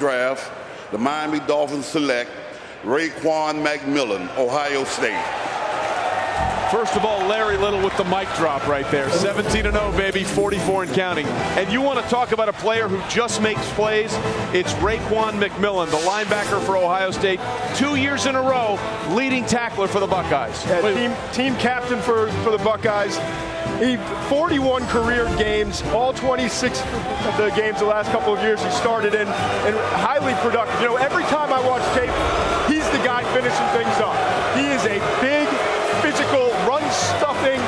Draft, the Miami Dolphins select Raekwon McMillan, Ohio State. First of all, Larry Little with the mic drop right there. 17-0, baby, 44 and counting. And you want to talk about a player who just makes plays? It's Raekwon McMillan, the linebacker for Ohio State. 2 years in a row, leading tackler for the Buckeyes. Yeah, team captain for the Buckeyes. He 41 career games, all 26 of the games the last couple of years he started in, and highly productive. You know, every time I watch tape, he's the guy finishing things up. He is a big, physical, run-stuffing,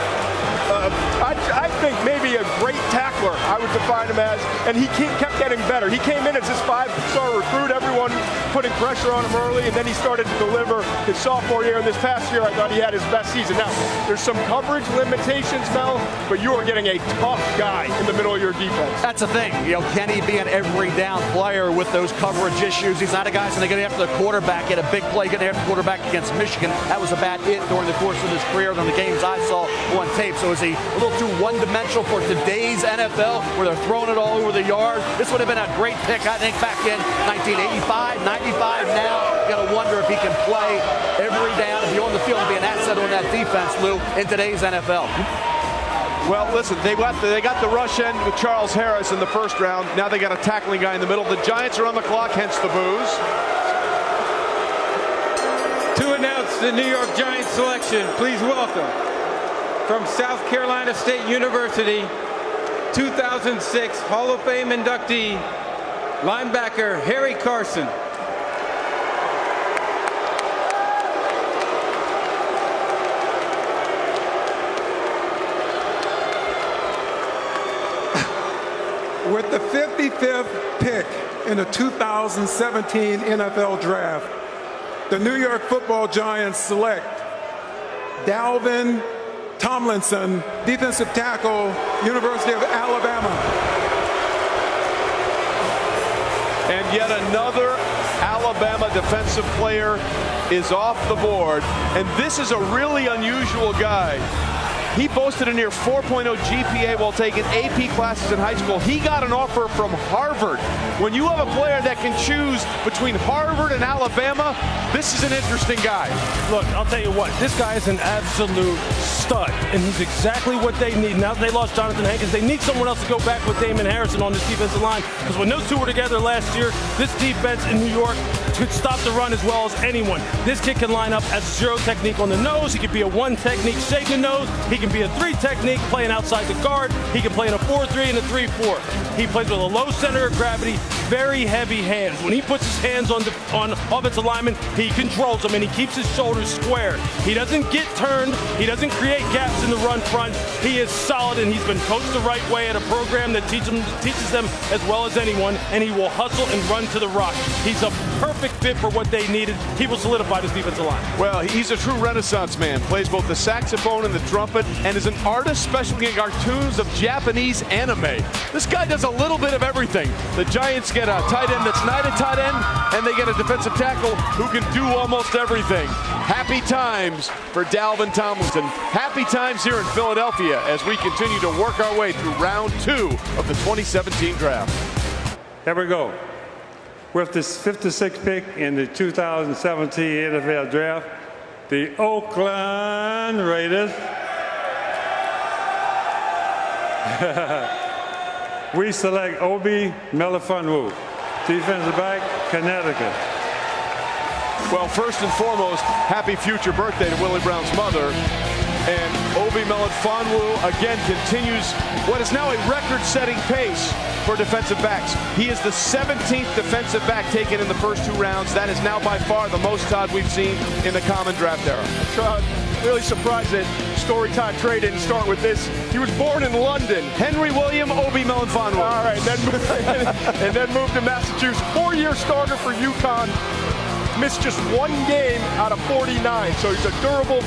I think maybe a great tackler, I would define him as, and he kept getting better. He came in as this five-star recruit, everyone putting pressure on him early, and then he started to deliver his sophomore year, and this past year I thought he had his best season. Now, there's some coverage limitations, Mel, but you are getting a tough guy in the middle of your defense. That's the thing. You know, can he be an every down player with those coverage issues? He's not a guy who's going to get after the quarterback, get a big play, get after the quarterback against Michigan. That was a bad hit during the course of his career than the games I saw on tape. So is he a little too one-dimensional for today's NFL where they're throwing it all over the yard? This would have been a great pick, I think, back in 1985, 95. Now, you got to wonder if he can play every down, if you're on the field and be an asset on that defense, Lou, in today's NFL. Well, listen, they got the rush end with Charles Harris in the first round. Now they got a tackling guy in the middle. The Giants are on the clock, hence the boos. To announce the New York Giants selection, please welcome from South Carolina State University, 2006 Hall of Fame inductee, linebacker Harry Carson. With the 55th pick in the 2017 NFL Draft, the New York Football Giants select Dalvin Tomlinson, defensive tackle, University of Alabama. And yet another Alabama defensive player is off the board. And this is a really unusual guy. He boasted a near 4.0 GPA while taking AP classes in high school. He got an offer from Harvard. When you have a player that can choose between Harvard and Alabama, this is an interesting guy. Look, I'll tell you what, this guy is an absolute stud, and he's exactly what they need. Now that they lost Jonathan Hankins, they need someone else to go back with Damon Harrison on this defensive line, because when those two were together last year, this defense in New York could stop the run as well as anyone. This kid can line up as a zero technique on the nose. He could be a one technique shake the nose. He can be a three technique playing outside the guard. He can play in a 4-3 and a 3-4. He plays with a low center of gravity, very heavy hands. When he puts his hands on offensive linemen, he controls them and he keeps his shoulders square. He doesn't get turned. He doesn't create gaps in the run front. He is solid, and he's been coached the right way at a program that teaches them as well as anyone, and he will hustle and run to the rock. He's a perfect fit for what they needed. He will solidify this defensive line. Well, he's a true Renaissance man. Plays both the saxophone and the trumpet, and is an artist specializing in cartoons of Japanese anime. This guy does a little bit of everything. The Giants get a tight end that's not a tight end, and they get a defensive tackle who can do almost everything. Happy times for Dalvin Tomlinson. Happy times here in Philadelphia as we continue to work our way through round 2 of the 2017 draft. Here we go. With this 56th pick in the 2017 NFL Draft, the Oakland Raiders we select Obi Melifonwu, defensive back, Connecticut. Well, first and foremost, happy future birthday to Willie Brown's mother. And Obi Melifonwu again continues what is now a record-setting pace for defensive backs. He is the 17th defensive back taken in the first 2 rounds. That is now by far the most, Todd, we've seen in the common draft era. Really surprised that Storytime Trey didn't start with this. He was born in London. Henry William Obi Melifonwu. All right, and then moved to Massachusetts. 4-year starter for UConn. Missed just 1 game out of 49, so he's a durable,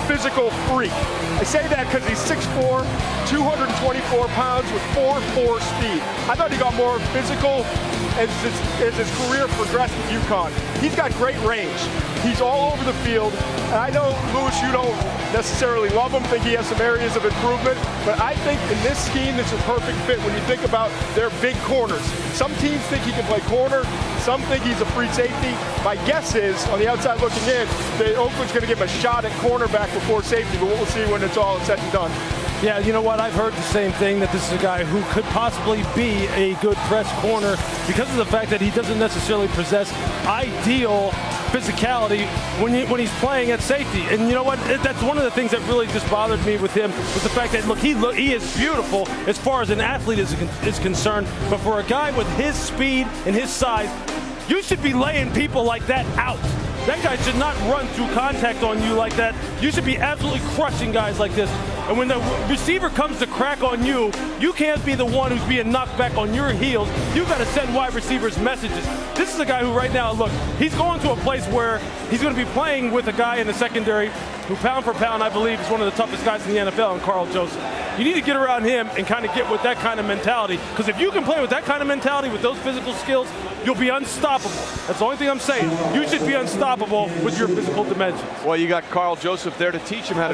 physical freak. I say that because he's 6'4", 224 pounds with 4.4 speed. I thought he got more physical as his career progressed at UConn. He's got great range. He's all over the field. And I know, Lewis, you don't necessarily love him, think he has some areas of improvement, but I think in this scheme, it's a perfect fit when you think about their big corners. Some teams think he can play corner, some think he's a free safety. My guess is, on the outside looking in, that Oakland's going to give him a shot at cornerback before safety, but we'll see when it's all said and done. Yeah, you know what? I've heard the same thing, that this is a guy who could possibly be a good press corner because of the fact that he doesn't necessarily possess ideal physicality when he's playing at safety. And you know what? That's one of the things that really just bothered me with him, was the fact that, look, he is beautiful as far as an athlete is concerned, but for a guy with his speed and his size, you should be laying people like that out. That guy should not run through contact on you like that. You should be absolutely crushing guys like this. And when the receiver comes to crack on you, you can't be the one who's being knocked back on your heels. You've got to send wide receivers messages. This is a guy who right now, look, he's going to a place where he's going to be playing with a guy in the secondary who, pound for pound, I believe is one of the toughest guys in the NFL, and Carl Joseph. You need to get around him and kind of get with that kind of mentality, because if you can play with that kind of mentality, with those physical skills, you'll be unstoppable. That's the only thing I'm saying. You should be unstoppable with your physical dimensions. Well, you got Carl Joseph there to teach him how to do